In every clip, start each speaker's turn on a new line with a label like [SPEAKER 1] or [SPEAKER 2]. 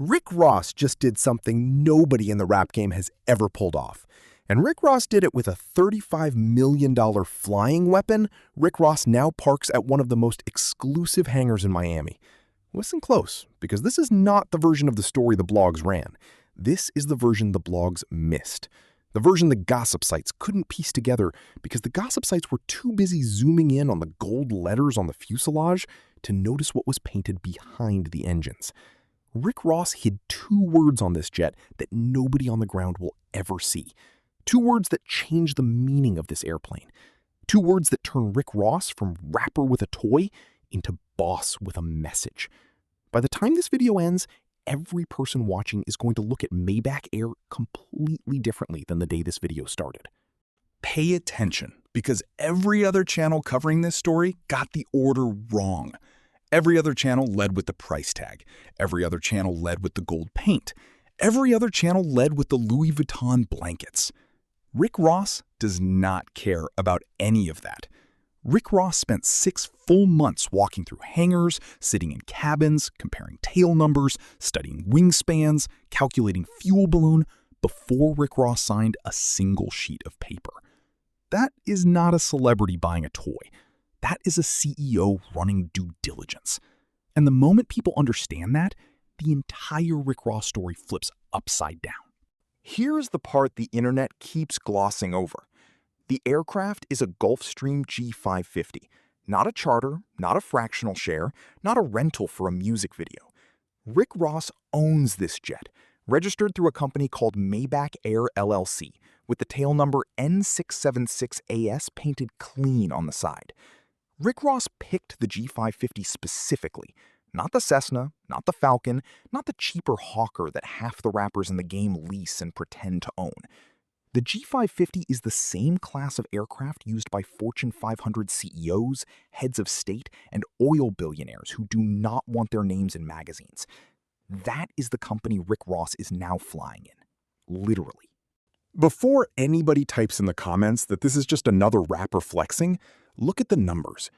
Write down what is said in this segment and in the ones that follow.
[SPEAKER 1] Rick Ross just did something nobody in the rap game has ever pulled off. And Rick Ross did it with a $35 million flying weapon Rick Ross now parks at one of the most exclusive hangars in Miami. Listen close, because this is not the version of the story the blogs ran. This is the version the blogs missed. The version the gossip sites couldn't piece together because the gossip sites were too busy zooming in on the gold letters on the fuselage to notice what was painted behind the engines. Rick Ross hid two words on this jet that nobody on the ground will ever see. Two words that change the meaning of this airplane. Two words that turn Rick Ross from rapper with a toy into boss with a message. By the time this video ends, every person watching is going to look at Maybach Air completely differently than the day this video started.
[SPEAKER 2] Pay attention, because every other channel covering this story got the order wrong. Every other channel led with the price tag. Every other channel led with the gold paint. Every other channel led with the Louis Vuitton blankets. Rick Ross does not care about any of that. Rick Ross spent 6 full months walking through hangars, sitting in cabins, comparing tail numbers, studying wingspans, calculating fuel balloon, before Rick Ross signed a single sheet of paper. That is not a celebrity buying a toy. That is a CEO running due diligence. And the moment people understand that, the entire Rick Ross story flips upside down.
[SPEAKER 1] Here's the part the internet keeps glossing over. The aircraft is a Gulfstream G550, not a charter, not a fractional share, not a rental for a music video. Rick Ross owns this jet, registered through a company called Maybach Air LLC, with the tail number N676AS painted clean on the side. Rick Ross picked the G550 specifically, not the Cessna, not the Falcon, not the cheaper Hawker that half the rappers in the game lease and pretend to own. The G550 is the same class of aircraft used by Fortune 500 CEOs, heads of state, and oil billionaires who do not want their names in magazines. That is the company Rick Ross is now flying in. Literally. Before anybody types in the comments that this is just another rapper flexing, look at the numbers.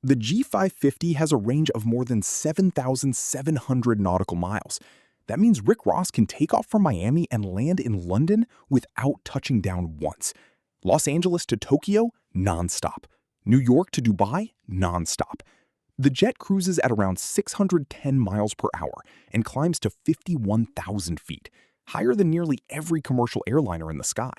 [SPEAKER 1] The G550 has a range of more than 7,700 nautical miles. That means Rick Ross can take off from Miami and land in London without touching down once. Los Angeles to Tokyo, nonstop. New York to Dubai, nonstop. The jet cruises at around 610 miles per hour and climbs to 51,000 feet, higher than nearly every commercial airliner in the sky.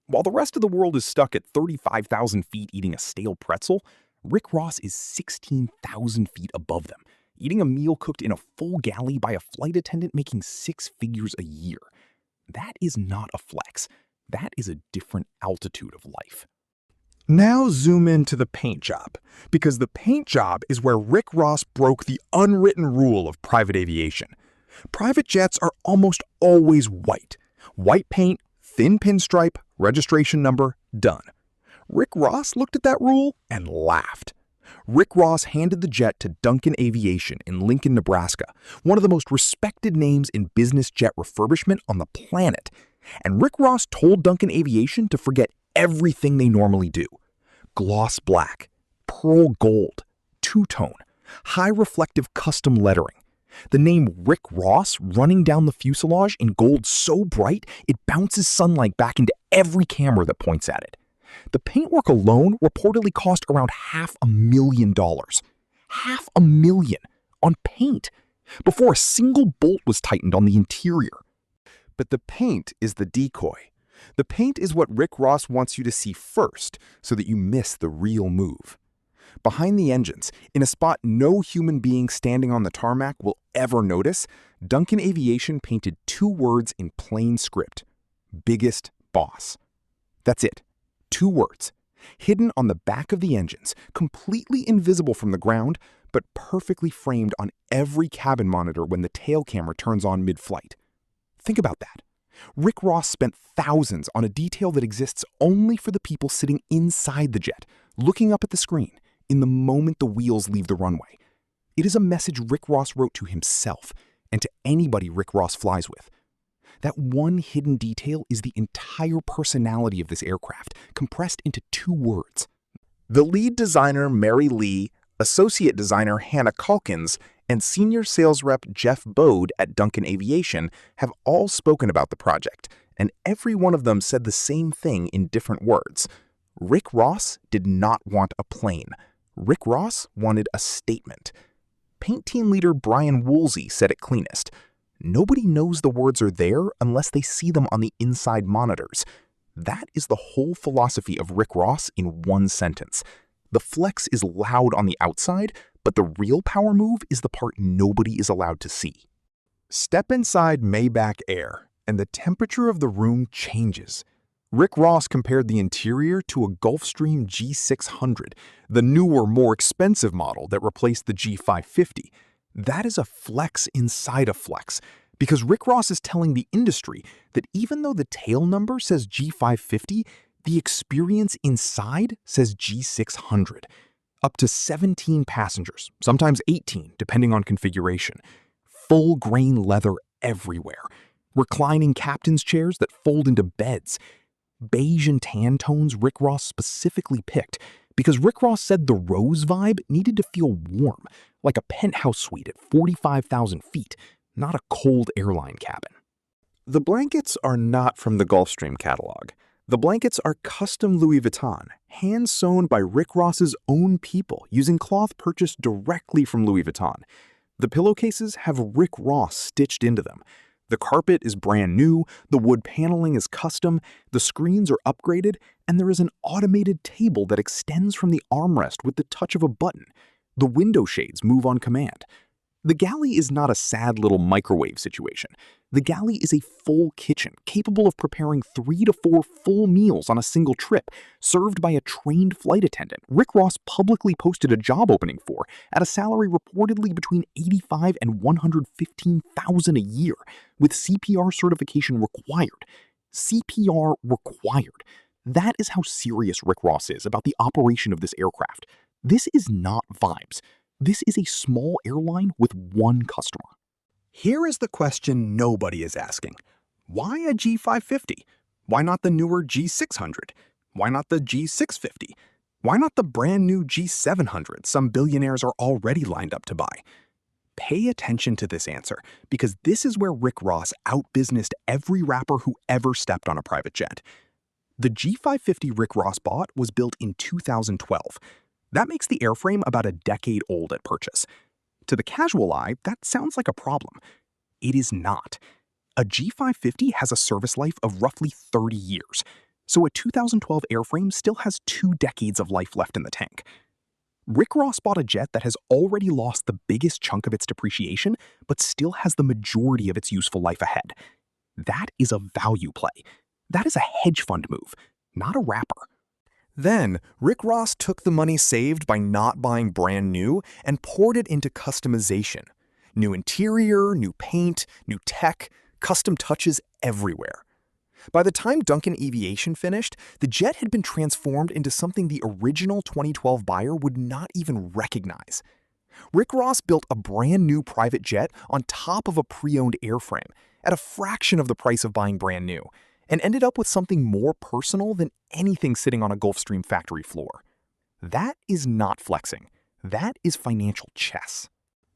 [SPEAKER 1] While the rest of the world is stuck at 35,000 feet eating a stale pretzel, Rick Ross is 16,000 feet above them, eating a meal cooked in a full galley by a flight attendant making 6 figures a year. That is not a flex. That is a different altitude of life. Now zoom into the paint job, because the paint job is where Rick Ross broke the unwritten rule of private aviation. Private jets are almost always white. White paint, thin pinstripe, registration number, done. Rick Ross looked at that rule and laughed. Rick Ross handed the jet to Duncan Aviation in Lincoln, Nebraska, one of the most respected names in business jet refurbishment on the planet. And Rick Ross told Duncan Aviation to forget everything they normally do. Gloss black, pearl gold, two-tone, high reflective custom lettering. The name Rick Ross running down the fuselage in gold so bright it bounces sunlight back into every camera that points at it. The paintwork alone reportedly cost around $500,000. $500,000 on paint before a single bolt was tightened on the interior. But the paint is the decoy. The paint is what Rick Ross wants you to see first so that you miss the real move. Behind the engines, in a spot no human being standing on the tarmac will ever notice, Duncan Aviation painted 2 words in plain script. Biggest boss. That's it. 2 words. Hidden on the back of the engines, completely invisible from the ground, but perfectly framed on every cabin monitor when the tail camera turns on mid-flight. Think about that. Rick Ross spent thousands on a detail that exists only for the people sitting inside the jet, looking up at the screen, in the moment the wheels leave the runway. It is a message Rick Ross wrote to himself and to anybody Rick Ross flies with. That one hidden detail is the entire personality of this aircraft, compressed into 2 words. The lead designer, Mary Lee, associate designer, Hannah Calkins, and senior sales rep Jeff Bode at Duncan Aviation have all spoken about the project, and every one of them said the same thing in different words. Rick Ross did not want a plane. Rick Ross wanted a statement. Paint team leader Brian Woolsey said it cleanest. Nobody knows the words are there unless they see them on the inside monitors. That is the whole philosophy of Rick Ross in one sentence. The flex is loud on the outside, but the real power move is the part nobody is allowed to see. Step inside Maybach Air, and the temperature of the room changes. Rick Ross compared the interior to a Gulfstream G600, the newer, more expensive model that replaced the G550. That is a flex inside a flex, because Rick Ross is telling the industry that even though the tail number says G550, the experience inside says G600. Up to 17 passengers, sometimes 18, depending on configuration. Full grain leather everywhere. Reclining captain's chairs that fold into beds. Beige and tan tones Rick Ross specifically picked because Rick Ross said the rose vibe needed to feel warm, like a penthouse suite at 45,000 feet, not a cold airline cabin. The blankets are not from the Gulfstream catalog. The blankets are custom Louis Vuitton, hand-sewn by Rick Ross's own people using cloth purchased directly from Louis Vuitton. The pillowcases have Rick Ross stitched into them. The carpet is brand new, the wood paneling is custom, the screens are upgraded, and there is an automated table that extends from the armrest with the touch of a button. The window shades move on command. The galley is not a sad little microwave situation. The galley is a full kitchen capable of preparing 3 to 4 full meals on a single trip, served by a trained flight attendant Rick Ross publicly posted a job opening for at a salary reportedly between $85,000 and $115,000 a year, with CPR certification required. CPR required. That is how serious Rick Ross is about the operation of this aircraft. This is not vibes. This is a small airline with one customer. Here is the question nobody is asking. Why a G550? Why not the newer G600? Why not the G650? Why not the brand new G700 some billionaires are already lined up to buy? Pay attention to this answer, because this is where Rick Ross outbusinessed every rapper who ever stepped on a private jet. The G550 Rick Ross bought was built in 2012. That makes the airframe about a decade old at purchase. To the casual eye, that sounds like a problem. It is not. A G550 has a service life of roughly 30 years, so a 2012 airframe still has 2 decades of life left in the tank. Rick Ross bought a jet that has already lost the biggest chunk of its depreciation, but still has the majority of its useful life ahead. That is a value play. That is a hedge fund move, not a rapper. Then, Rick Ross took the money saved by not buying brand new and poured it into customization. New interior, new paint, new tech, custom touches everywhere. By the time Duncan Aviation finished, the jet had been transformed into something the original 2012 buyer would not even recognize. Rick Ross built a brand new private jet on top of a pre-owned airframe at a fraction of the price of buying brand new, and ended up with something more personal than anything sitting on a Gulfstream factory floor. That is not flexing. That is financial chess.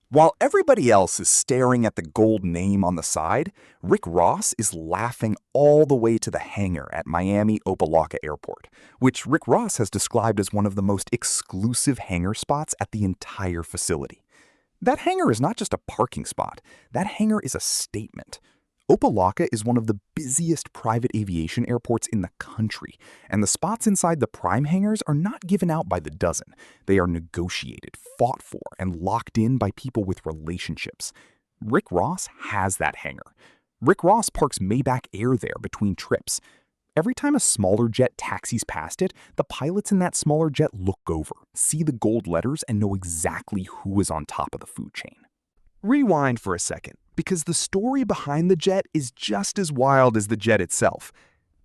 [SPEAKER 1] While everybody else is staring at the gold name on the side, Rick Ross is laughing all the way to the hangar at Miami Opa-locka Airport, which Rick Ross has described as one of the most exclusive hangar spots at the entire facility. That hangar is not just a parking spot. That hangar is a statement. Opa-locka is one of the busiest private aviation airports in the country, and the spots inside the prime hangars are not given out by the dozen. They are negotiated, fought for, and locked in by people with relationships. Rick Ross has that hangar. Rick Ross parks Maybach Air there between trips. Every time a smaller jet taxis past it, the pilots in that smaller jet look over, see the gold letters, and know exactly who is on top of the food chain. Rewind for a second, because the story behind the jet is just as wild as the jet itself.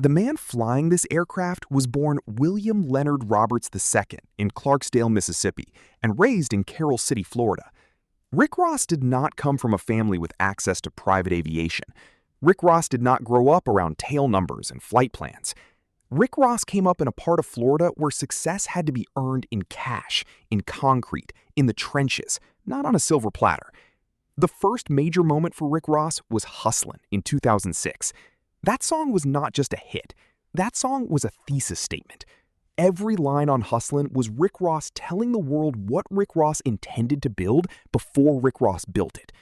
[SPEAKER 1] The man flying this aircraft was born William Leonard Roberts II in Clarksdale, Mississippi, and raised in Carroll City, Florida. Rick Ross did not come from a family with access to private aviation. Rick Ross did not grow up around tail numbers and flight plans. Rick Ross came up in a part of Florida where success had to be earned in cash, in concrete, in the trenches, not on a silver platter. The first major moment for Rick Ross was Hustlin' in 2006. That song was not just a hit. That song was a thesis statement. Every line on Hustlin' was Rick Ross telling the world what Rick Ross intended to build before Rick Ross built it.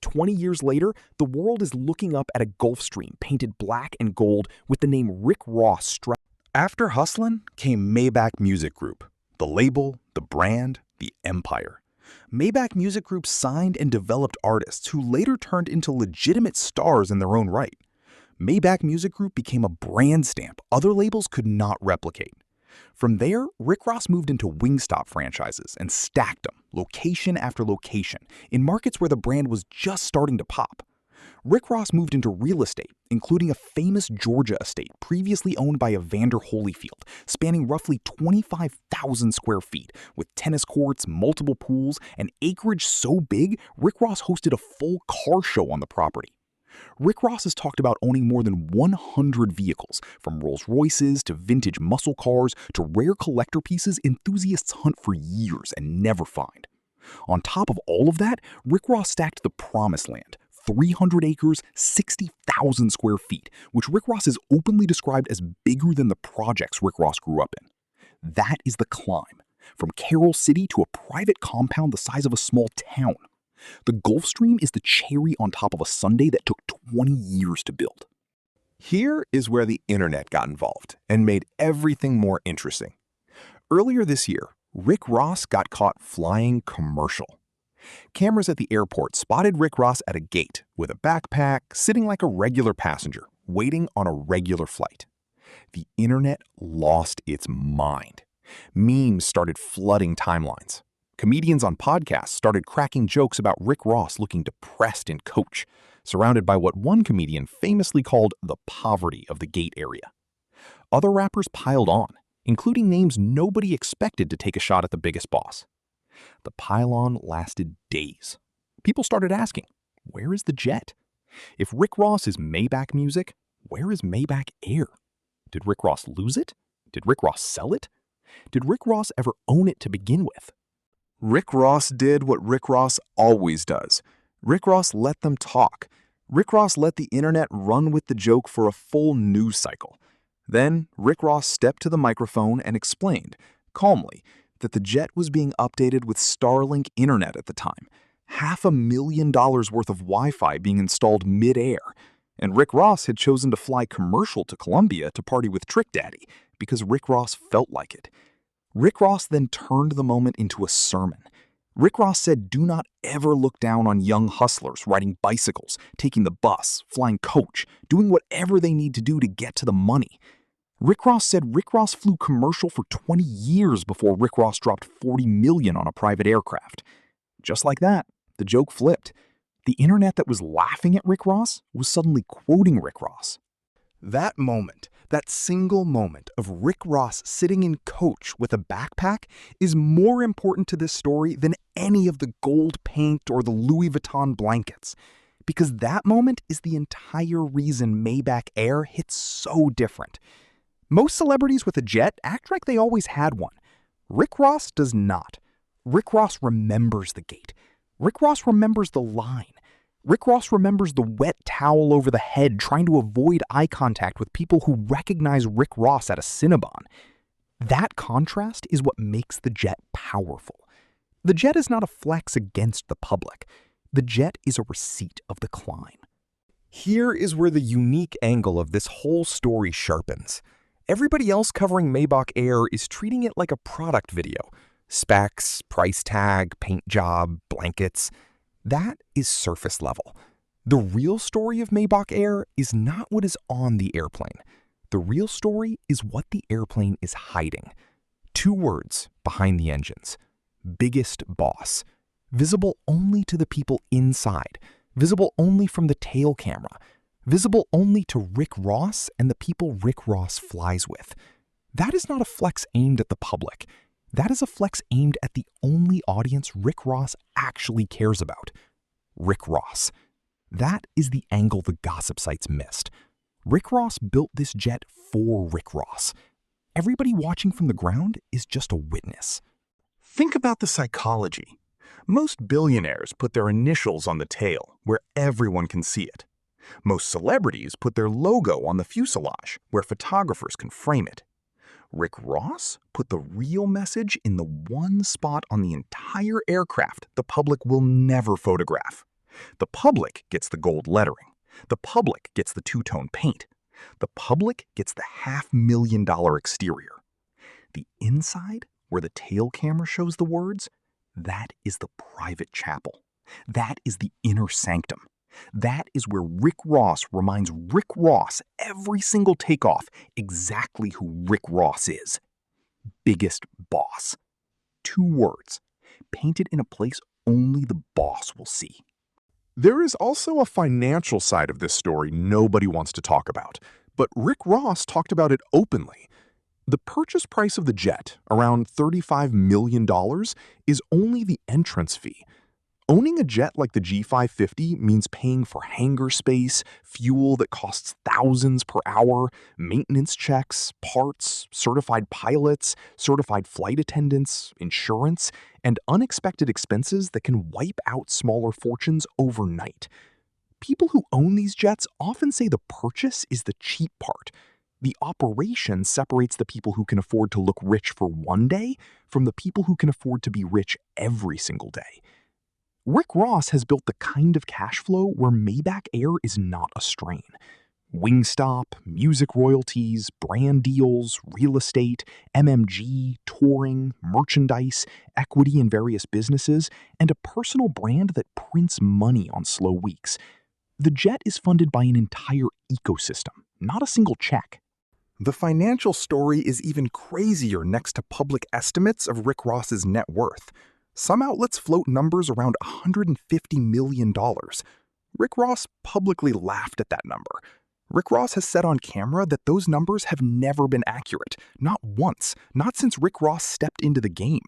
[SPEAKER 1] 20 years later, the world is looking up at a Gulfstream painted black and gold with the name Rick Ross strapped.
[SPEAKER 2] After Hustlin' came Maybach Music Group, the label, the brand, the empire. Maybach Music Group signed and developed artists who later turned into legitimate stars in their own right. Maybach Music Group became a brand stamp other labels could not replicate. From there, Rick Ross moved into Wingstop franchises and stacked them, location after location, in markets where the brand was just starting to pop. Rick Ross moved into real estate, including a famous Georgia estate previously owned by Evander Holyfield, spanning roughly 25,000 square feet, with tennis courts, multiple pools, and acreage so big Rick Ross hosted a full car show on the property. Rick Ross has talked about owning more than 100 vehicles, from Rolls-Royces to vintage muscle cars to rare collector pieces enthusiasts hunt for years and never find. On top of all of that, Rick Ross stacked the Promised Land, 300 acres, 60,000 square feet, which Rick Ross has openly described as bigger than the projects Rick Ross grew up in. That is the climb, from Carroll City to a private compound the size of a small town. The Gulfstream is the cherry on top of a sundae that took 20 years to build.
[SPEAKER 1] Here is where the internet got involved and made everything more interesting. Earlier this year, Rick Ross got caught flying commercial. Cameras at the airport spotted Rick Ross at a gate with a backpack, sitting like a regular passenger, waiting on a regular flight. The internet lost its mind. Memes started flooding timelines. Comedians on podcasts started cracking jokes about Rick Ross looking depressed in coach, surrounded by what one comedian famously called the poverty of the gate area. Other rappers piled on, including names nobody expected to take a shot at the biggest boss. The pile-on lasted days. People started asking, where is the jet? If Rick Ross is Maybach music, where is Maybach Air? Did Rick Ross lose it? Did Rick Ross sell it? Did Rick Ross ever own it to begin with? Rick Ross did what Rick Ross always does. Rick Ross let them talk. Rick Ross let the internet run with the joke for a full news cycle. Then Rick Ross stepped to the microphone and explained, calmly, that the jet was being updated with Starlink internet at the time, $500,000 worth of Wi-Fi being installed mid-air, and Rick Ross had chosen to fly commercial to Colombia to party with Trick Daddy because Rick Ross felt like it. Rick Ross then turned the moment into a sermon. Rick Ross said, do not ever look down on young hustlers riding bicycles, taking the bus, flying coach, doing whatever they need to do to get to the money. Rick Ross said Rick Ross flew commercial for 20 years before Rick Ross dropped $40 million on a private aircraft. Just like that, the joke flipped. The internet that was laughing at Rick Ross was suddenly quoting Rick Ross. That moment, that single moment of Rick Ross sitting in coach with a backpack is more important to this story than any of the gold paint or the Louis Vuitton blankets. Because that moment is the entire reason Maybach Air hits so different. Most celebrities with a jet act like they always had one. Rick Ross does not. Rick Ross remembers the gate. Rick Ross remembers the line. Rick Ross remembers the wet towel over the head trying to avoid eye contact with people who recognize Rick Ross at a Cinnabon. That contrast is what makes the jet powerful. The jet is not a flex against the public. The jet is a receipt of the climb. Here is where the unique angle of this whole story sharpens. Everybody else covering Maybach Air is treating it like a product video. Specs, price tag, paint job, blankets. That is surface level. The real story of Maybach Air is not what is on the airplane. The real story is what the airplane is hiding. 2 words behind the engines. Biggest boss. Visible only to the people inside. Visible only from the tail camera. Visible only to Rick Ross and the people Rick Ross flies with. That is not a flex aimed at the public. That is a flex aimed at the only audience Rick Ross actually cares about. Rick Ross. That is the angle the gossip sites missed. Rick Ross built this jet for Rick Ross. Everybody watching from the ground is just a witness. Think about the psychology. Most billionaires put their initials on the tail, where everyone can see it. Most celebrities put their logo on the fuselage, where photographers can frame it. Rick Ross put the real message in the one spot on the entire aircraft the public will never photograph. The public gets the gold lettering. The public gets the two-tone paint. The public gets the $500,000 exterior. The inside, where the tail camera shows the words, that is the private chapel. That is the inner sanctum. That is where Rick Ross reminds Rick Ross every single takeoff exactly who Rick Ross is. Biggest boss. 2 words, painted in a place only the boss will see. There is also a financial side of this story nobody wants to talk about, but Rick Ross talked about it openly. The purchase price of the jet, around $35 million, is only the entrance fee. Owning a jet like the G550 means paying for hangar space, fuel that costs thousands per hour, maintenance checks, parts, certified pilots, certified flight attendants, insurance, and unexpected expenses that can wipe out smaller fortunes overnight. People who own these jets often say the purchase is the cheap part. The operation separates the people who can afford to look rich for one day from the people who can afford to be rich every single day. Rick Ross has built the kind of cash flow where Maybach Air is not a strain. Wingstop, music royalties, brand deals, real estate, MMG, touring, merchandise, equity in various businesses, and a personal brand that prints money on slow weeks. The jet is funded by an entire ecosystem, not a single check. The financial story is even crazier next to public estimates of Rick Ross's net worth. Some outlets float numbers around $150 million. Rick Ross publicly laughed at that number. Rick Ross has said on camera that those numbers have never been accurate, not once, not since Rick Ross stepped into the game.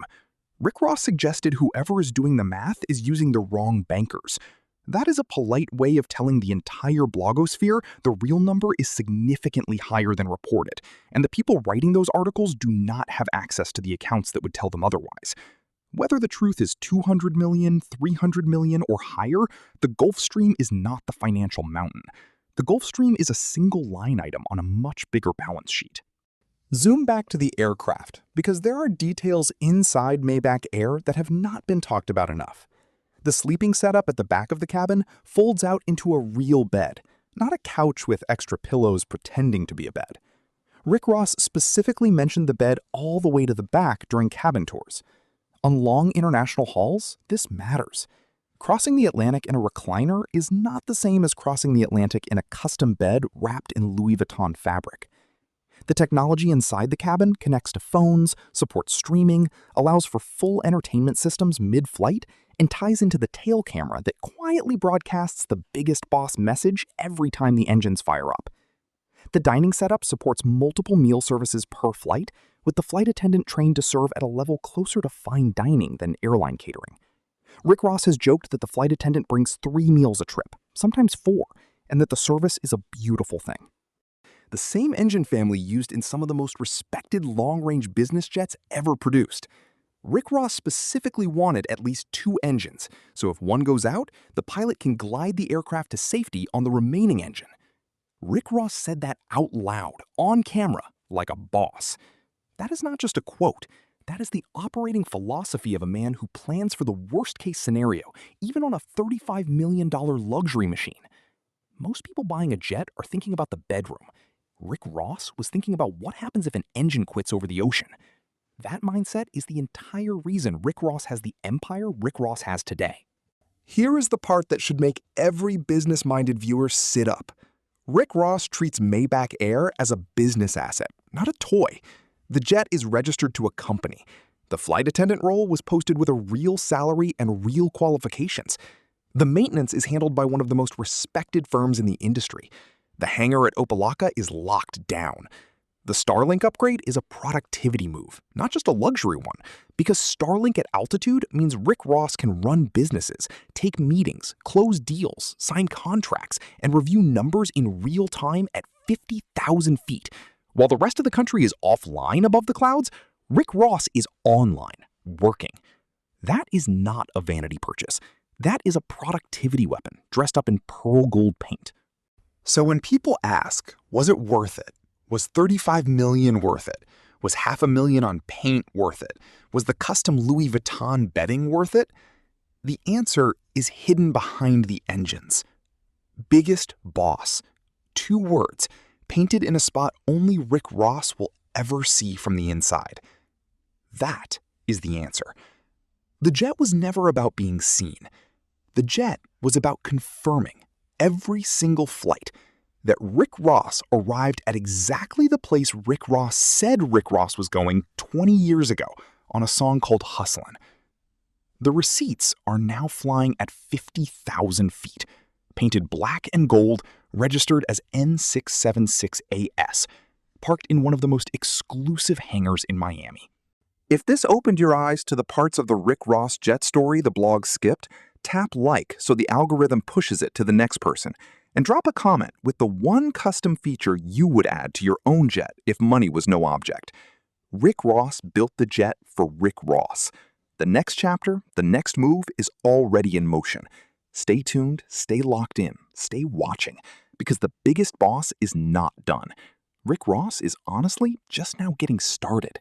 [SPEAKER 1] Rick Ross suggested whoever is doing the math is using the wrong bankers. That is a polite way of telling the entire blogosphere the real number is significantly higher than reported, and the people writing those articles do not have access to the accounts that would tell them otherwise. Whether the truth is 200 million, 300 million, or higher, the Gulfstream is not the financial mountain. The Gulfstream is a single line item on a much bigger balance sheet. Zoom back to the aircraft, because there are details inside Maybach Air that have not been talked about enough. The sleeping setup at the back of the cabin folds out into a real bed, not a couch with extra pillows pretending to be a bed. Rick Ross specifically mentioned the bed all the way to the back during cabin tours. On long international hauls, this matters. Crossing the Atlantic in a recliner is not the same as crossing the Atlantic in a custom bed wrapped in Louis Vuitton fabric. The technology inside the cabin connects to phones, supports streaming, allows for full entertainment systems mid-flight, and ties into the tail camera that quietly broadcasts the biggest boss message every time the engines fire up. The dining setup supports multiple meal services per flight, with the flight attendant trained to serve at a level closer to fine dining than airline catering. Rick Ross has joked that the flight attendant brings 3 meals a trip, sometimes 4, and that the service is a beautiful thing. The same engine family used in some of the most respected long-range business jets ever produced. Rick Ross specifically wanted at least 2 engines, so if one goes out, the pilot can glide the aircraft to safety on the remaining engine. Rick Ross said that out loud, on camera, like a boss. That is not just a quote. That is the operating philosophy of a man who plans for the worst-case scenario, even on a $35 million luxury machine. Most people buying a jet are thinking about the bedroom. Rick Ross was thinking about what happens if an engine quits over the ocean. That mindset is the entire reason Rick Ross has the empire Rick Ross has today. Here is the part that should make every business-minded viewer sit up. Rick Ross treats Maybach Air as a business asset, not a toy. The jet is registered to a company. The flight attendant role was posted with a real salary and real qualifications. The maintenance is handled by one of the most respected firms in the industry. The hangar at Opa-locka is locked down. The Starlink upgrade is a productivity move, not just a luxury one, because Starlink at altitude means Rick Ross can run businesses, take meetings, close deals, sign contracts, and review numbers in real time at 50,000 feet. While the rest of the country is offline above the clouds, Rick Ross is online, working. That is not a vanity purchase. That is a productivity weapon dressed up in pearl gold paint.
[SPEAKER 2] So when people ask, was it worth it? Was $35 million worth it? Was $500,000 on paint worth it? Was the custom Louis Vuitton bedding worth it? The answer is hidden behind the engines. Biggest boss. 2 words, painted in a spot only Rick Ross will ever see from the inside. That is the answer. The jet was never about being seen. The jet was about confirming every single flight that Rick Ross arrived at exactly the place Rick Ross said Rick Ross was going 20 years ago on a song called Hustlin'. The receipts are now flying at 50,000 feet, painted black and gold, registered as N676AS, parked in one of the most exclusive hangars in Miami. If this opened your eyes to the parts of the Rick Ross jet story the blog skipped, tap like so the algorithm pushes it to the next person, and drop a comment with the one custom feature you would add to your own jet if money was no object. Rick Ross built the jet for Rick Ross. The next chapter, the next move is already in motion. Stay tuned, stay locked in, stay watching, because the biggest boss is not done. Rick Ross is honestly just now getting started.